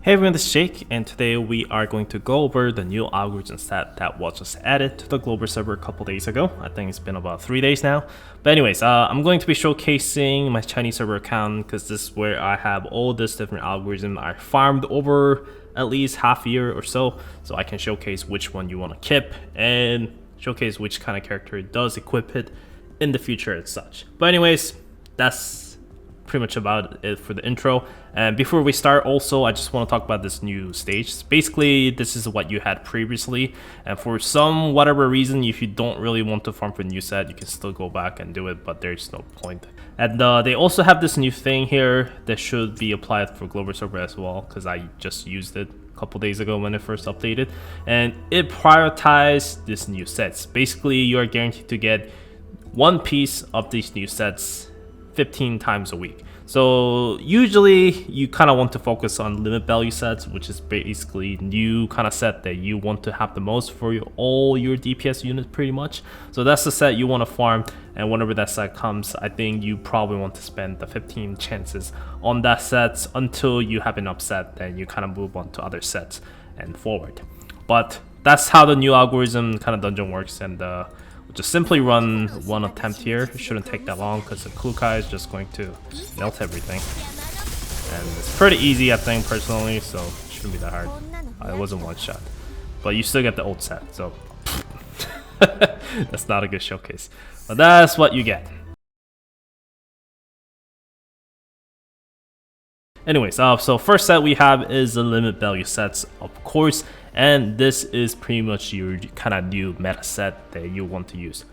Hey everyone, this is Jake, and today we are going to go over the new algorithm set that was just added to the global server a couple days ago. I think it's been about 3 days now. But anyways, I'm going to be showcasing my Chinese server account because this is where I have all this different algorithm I farmed over at least half a year or so I can showcase which one you want to keep and showcase which kind of character does equip it in the future and such. But anyways, that's pretty much about it for the intro. And before we start, also I just want to talk about this new stage. Basically, this is what you had previously, and for some whatever reason, if you don't really want to farm for a new set, you can still go back and do it, but there's no point. And they also have this new thing here that should be applied for global server as well, because I just used it a couple days ago when it first updated, and it prioritized these new sets. Basically, you are guaranteed to get one piece of these new sets 15 times a week. So usually you kind of want to focus on limit value sets, which is basically new kind of set that you want to have the most for all your DPS units pretty much. So that's the set you want to farm, and whenever that set comes, I think you probably want to spend the 15 chances on that set until you have enough set, then you kind of move on to other sets and forward. But that's how the new algorithm kind of dungeon works, and just simply run one attempt here. It shouldn't take that long because the Klukai is just going to melt everything. And it's pretty easy, I think, personally, so it shouldn't be that hard. It wasn't one shot. But you still get the old set, so that's not a good showcase. But that's what you get. Anyways, so first set we have is the limit value sets, of course, and this is pretty much your kind of new meta set that you want to use.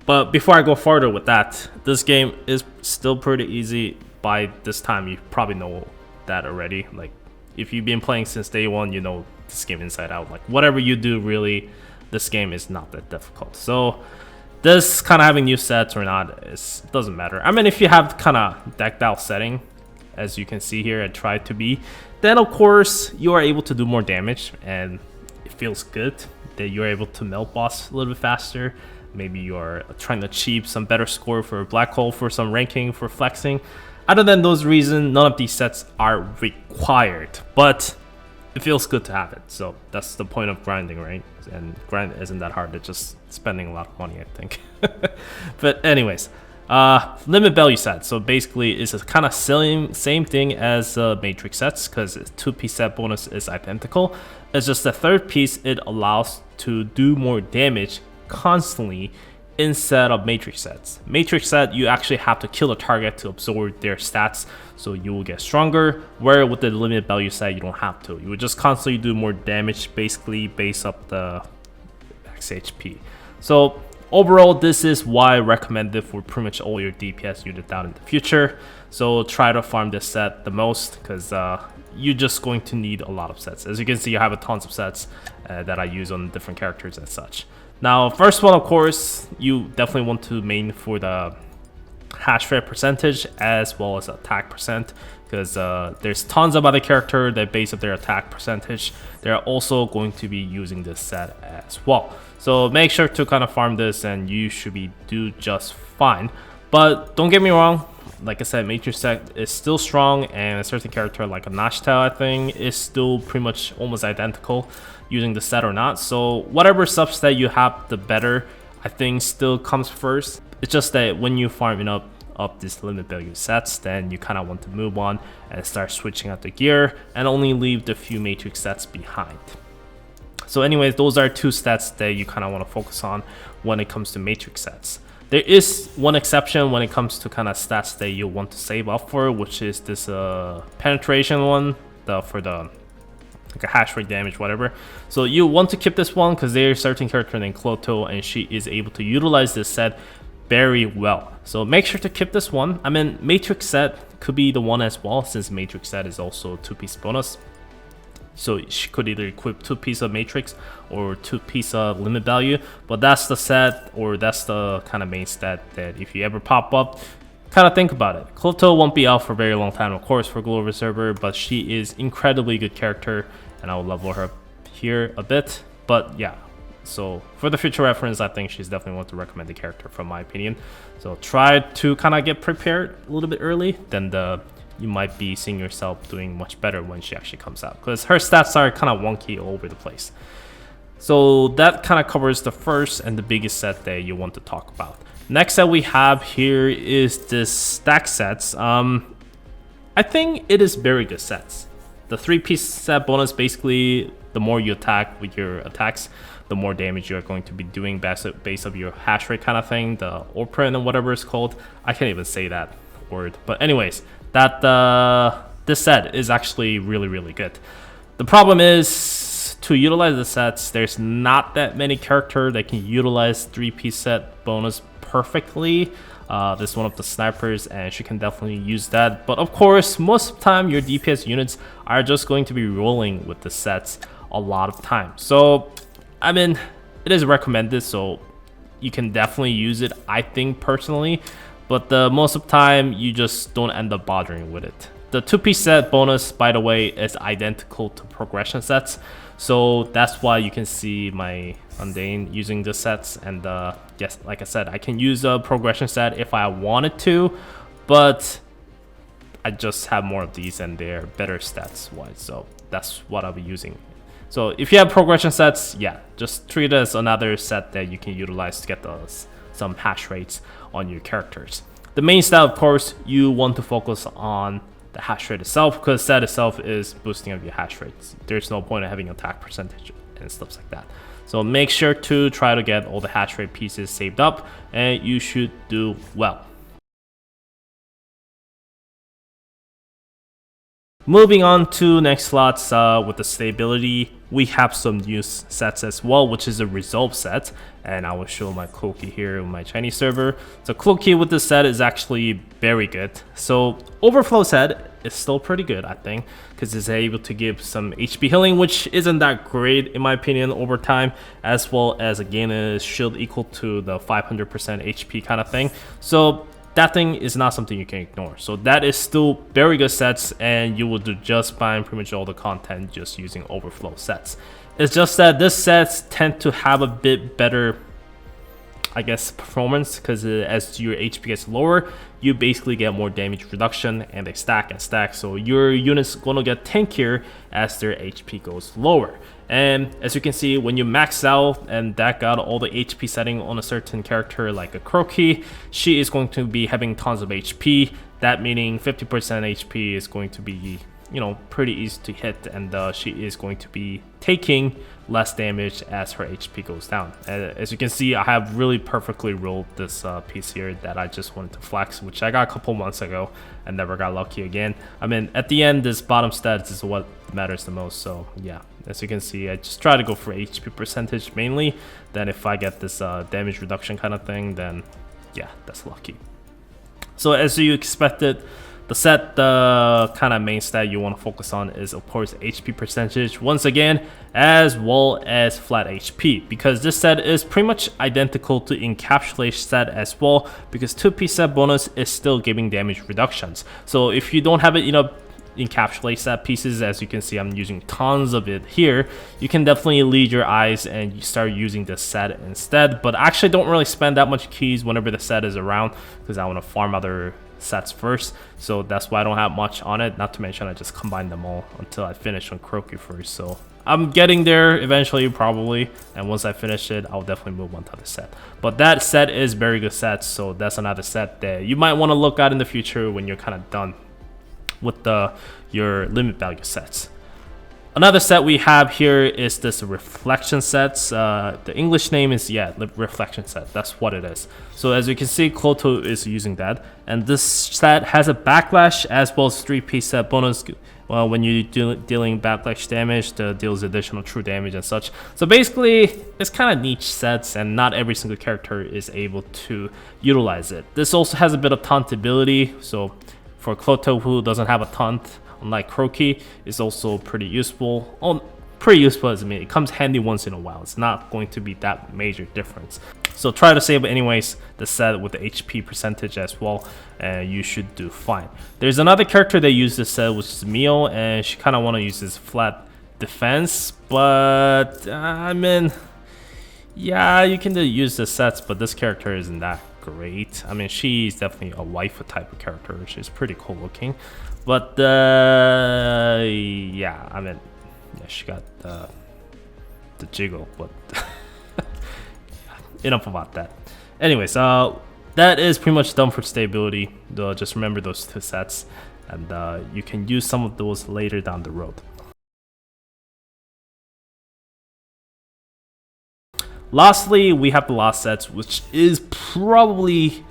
But before I go further with that, this game is still pretty easy. By this time, you probably know that already. Like, if you've been playing since day one, you know this game inside out. Like, whatever you do, really, this game is not that difficult. So this kind of having new sets or not, doesn't matter. I mean, if you have kind of decked out setting, as you can see here, I tried to be, then of course you are able to do more damage, and it feels good that you're able to melt boss a little bit faster. Maybe you're trying to achieve some better score for black hole, for some ranking, for flexing. Other than those reasons, none of these sets are required, but it feels good to have it. So that's the point of grinding, right? And grind isn't that hard, it's just spending a lot of money, I think. But anyways, limit value set. So basically it's a kind of same thing as matrix sets, because 2-piece set bonus is identical. It's just the third piece it allows to do more damage constantly instead of matrix sets. Matrix set, you actually have to kill a target to absorb their stats, so you will get stronger, where with the limit value set you don't have to. You would just constantly do more damage, basically base up the max HP. So overall, this is why I recommend it for pretty much all your DPS units down in the future. So try to farm this set the most, because you're just going to need a lot of sets. As you can see, I have a tons of sets that I use on different characters and such. Now, first one, of course, you definitely want to main for the hash rate percentage as well as attack percent, because there's tons of other characters that base up their attack percentage. They're also going to be using this set as well. So make sure to kind of farm this and you should do just fine. But don't get me wrong, like I said, matrix set is still strong, and a certain character like a Nashtel, I think, is still pretty much almost identical using the set or not. So whatever subset you have, the better, I think, still comes first. It's just that when you farm up these limit value sets, then you kind of want to move on and start switching out the gear and only leave the few matrix sets behind. So anyways, those are two stats that you kind of want to focus on when it comes to matrix sets. There is one exception when it comes to kind of stats that you want to save up for, which is this penetration one, for the like a hash rate damage, whatever. So you want to keep this one because there's a certain character named Cloto, and she is able to utilize this set very well. So make sure to keep this one. I mean, matrix set could be the one as well, since matrix set is also 2-piece bonus. So she could either equip 2-piece of matrix or 2-piece of limit value, but that's the set, or that's the kind of main stat that if you ever pop up, kind of think about it. Cloto won't be out for a very long time, of course, for global server, but she is incredibly good character, and I will level her up here a bit. But yeah, so for the future reference, I think she's definitely one to recommend the character from my opinion. So try to kind of get prepared a little bit early, then the you might be seeing yourself doing much better when she actually comes out, because her stats are kind of wonky all over the place. So that kind of covers the first and the biggest set that you want to talk about. Next set we have here is this stack sets. I think it is very good sets. The 3-piece set bonus, basically the more you attack with your attacks, the more damage you're going to be doing based of your hash rate kind of thing, the operand and whatever it's called. I can't even say that word. But anyways, this set is actually really good. The problem is, to utilize the sets, there's not that many characters that can utilize 3-piece set bonus perfectly. This is one of the snipers, and she can definitely use that. But of course, most of the time your DPS units are just going to be rolling with the sets a lot of time. So I mean, it is recommended, so you can definitely use it, I think, personally. But most of the time, you just don't end up bothering with it. The 2-piece set bonus, by the way, is identical to progression sets. So that's why you can see my Undane using the sets. And yes, like I said, I can use a progression set if I wanted to. But I just have more of these and they're better stats-wise. So that's what I'll be using. So if you have progression sets, yeah, just treat it as another set that you can utilize to get some hash rates on your characters. The main stat, of course, you want to focus on the hash rate itself, because set itself is boosting up your hash rates. There's no point in having attack percentage and stuff like that. So make sure to try to get all the hash rate pieces saved up, and you should do well. Moving on to next slots with the stability, we have some new sets as well, which is a resolve set, and I will show my Cloaky here on my Chinese server. So Cloaky with this set is actually very good. So overflow set is still pretty good, I think, because it's able to give some HP healing, which isn't that great in my opinion over time, as well as again a shield equal to the 500% HP kind of thing. So that thing is not something you can ignore. So that is still very good sets, and you will do just fine pretty much all the content just using overflow sets. It's just that this sets tend to have a bit better, I guess, performance, because as your HP gets lower, you basically get more damage reduction, and they stack and stack, so your unit's gonna get tankier as their HP goes lower. And as you can see, when you max out and that got all the HP setting on a certain character like a Croaky, she is going to be having tons of HP. That meaning 50% HP is going to be, you know, pretty easy to hit, and she is going to be taking less damage as her HP goes down. As you can see, I have really perfectly rolled this piece here that I just wanted to flex, which I got a couple months ago and never got lucky again. I mean, at the end, this bottom stats is what matters the most. So yeah, as you can see, I just try to go for HP percentage mainly. Then if I get this damage reduction kind of thing, then yeah, that's lucky. So as you expected, the kind of main stat you want to focus on is of course HP percentage once again, as well as flat HP, because this set is pretty much identical to encapsulate set as well, because 2-piece set bonus is still giving damage reductions. So if you don't have it, you know, encapsulate set pieces, as you can see I'm using tons of it here, you can definitely lead your eyes and you start using the set instead. But actually don't really spend that much keys whenever the set is around, because I want to farm other sets first, so that's why I don't have much on it. Not to mention I just combine them all until I finish on Croaky first, so I'm getting there eventually probably, and once I finish it I'll definitely move on to the set. But that set is very good set, so that's another set that you might want to look at in the future when you're kind of done with your limit value sets. Another set we have here is this reflection sets. The English name is, yeah, reflection set. That's what it is. So as you can see, Kloto is using that. And this set has a backlash as well as 3-piece set bonus. Well, when you're dealing backlash damage, that deals additional true damage and such. So basically, it's kind of niche sets, and not every single character is able to utilize it. This also has a bit of taunt ability. So for Kloto, who doesn't have a taunt, unlike Croaky, is also pretty useful. Pretty useful as I mean, it comes handy once in a while. It's not going to be that major difference. So try to save anyways the set with the HP percentage as well, and you should do fine. There's another character that uses this set, which is Mio, and she kind of want to use this flat defense, but I mean, yeah, you can use the sets, but this character isn't that great. I mean, she's definitely a waifu type of character. She's pretty cool looking, But yeah, I mean, yeah, she got the jiggle, but enough about that. Anyways, that is pretty much done for stability. Just remember those two sets, and you can use some of those later down the road. Lastly, we have the last sets, which is probably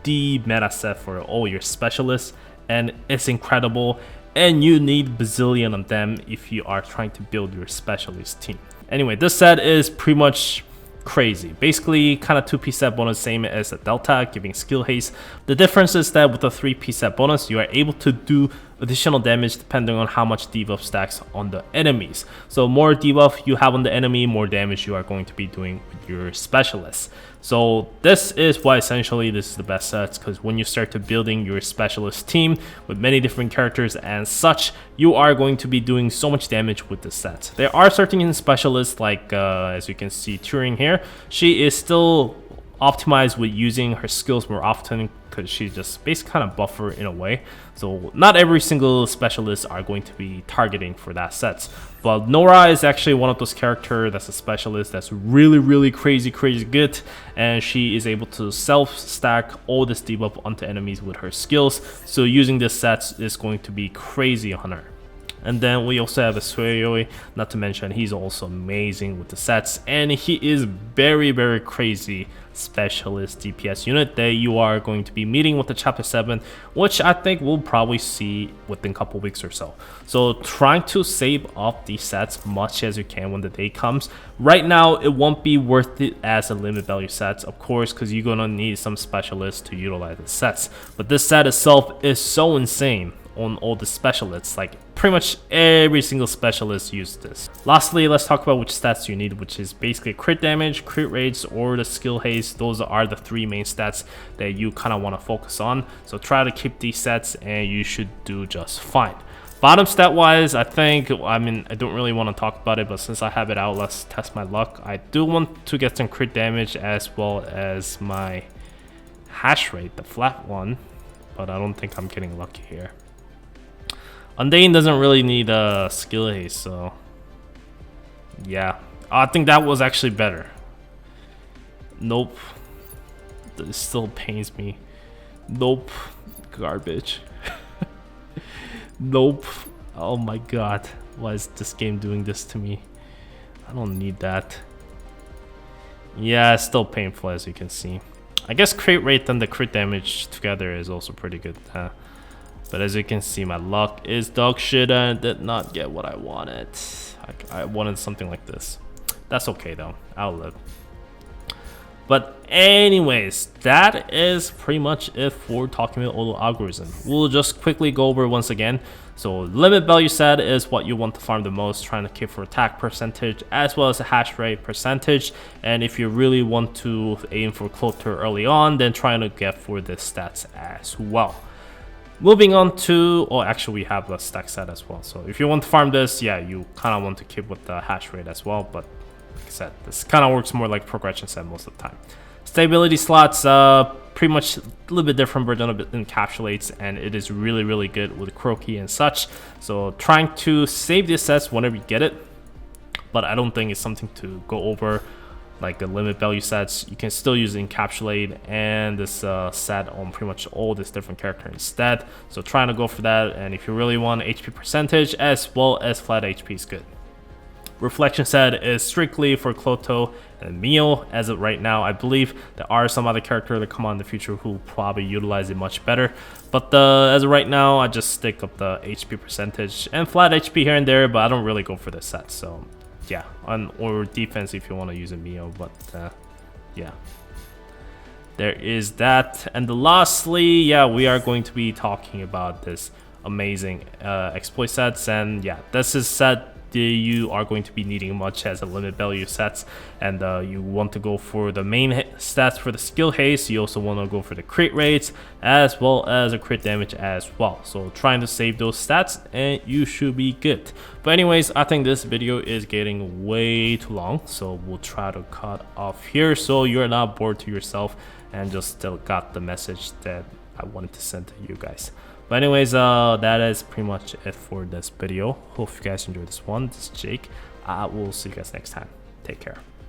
the meta set for all your specialists, and it's incredible, and you need bazillion of them if you are trying to build your specialist team. Anyway, this set is pretty much crazy. Basically, kind of 2-piece set bonus, same as a Delta, giving skill haste. The difference is that with the 3-piece set bonus, you are able to do additional damage depending on how much debuff stacks on the enemies. So more debuff you have on the enemy, more damage you are going to be doing with your specialists. So this is why essentially this is the best sets, because when you start to building your specialist team with many different characters and such, you are going to be doing so much damage with this set. There are certain specialists like as you can see Turing here, she is still optimized with using her skills more often because she's just basically kind of buffer in a way. So not every single specialist are going to be targeting for that sets. But Nora is actually one of those characters that's a specialist that's really crazy good, and she is able to self-stack all this debuff onto enemies with her skills. So using this sets is going to be crazy on her. And then we also have a Sueyoi, not to mention he's also amazing with the sets, and he is very crazy specialist DPS unit that you are going to be meeting with the chapter 7, which I think we'll probably see within a couple weeks or so. So trying to save up these sets much as you can when the day comes. Right now it won't be worth it as a limit value sets, of course, because you're gonna need some specialists to utilize the sets, but this set itself is so insane on all the specialists. Like pretty much every single specialist uses this. Lastly, let's talk about which stats you need, which is basically crit damage, crit rates, or the skill haste. Those are the 3 main stats that you kind of want to focus on. So try to keep these sets and you should do just fine. Bottom stat wise, I don't really want to talk about it, but since I have it out, let's test my luck. I do want to get some crit damage as well as my hash rate, the flat one, but I don't think I'm getting lucky here. Undying doesn't really need a skill haste, so yeah, I think that was actually better. Nope, this still pains me. Nope, garbage. Nope. Oh my god, why is this game doing this to me? I don't need that. Yeah, it's still painful as you can see. I guess crit rate and the crit damage together is also pretty good. But as you can see, my luck is dog shit and I did not get what I wanted. I wanted something like this. That's okay though, I'll live. But anyways, that is pretty much it for talking about all the algorithm. We'll just quickly go over once again. So limit value set is what you want to farm the most, trying to keep for attack percentage as well as a hash rate percentage. And if you really want to aim for Clothur early on, then trying to get for the stats as well. Moving on to, oh actually we have a stack set as well. So if you want to farm this, yeah, you kind of want to keep with the hash rate as well. But like I said, this kind of works more like progression set most of the time. Stability slots, pretty much a little bit different, but done a bit encapsulates, and it is really good with Croaky and such. So trying to save the sets whenever you get it, but I don't think it's something to go over like the limit value sets. You can still use encapsulate and this set on pretty much all this different character instead. So trying to go for that, and if you really want HP percentage as well as flat HP is good. Reflection set is strictly for Cloto and Mio as of right now. I believe there are some other characters that come on in the future who will probably utilize it much better. But as of right now, I just stick up the HP percentage and flat HP here and there, but I don't really go for the set. So yeah, or defense if you want to use a Mio, but yeah. There is that. And lastly, yeah, we are going to be talking about this amazing exploit sets, and yeah, this is set you are going to be needing much as a limit value sets, and you want to go for the main stats for the skill haste. You also want to go for the crit rates as well as a crit damage as well. So trying to save those stats and you should be good. But anyways, I think this video is getting way too long, so we'll try to cut off here so you're not bored to yourself and just still got the message that I wanted to send to you guys. But anyways, that is pretty much it for this video. Hope you guys enjoyed this one. This is Jake. I will see you guys next time. Take care.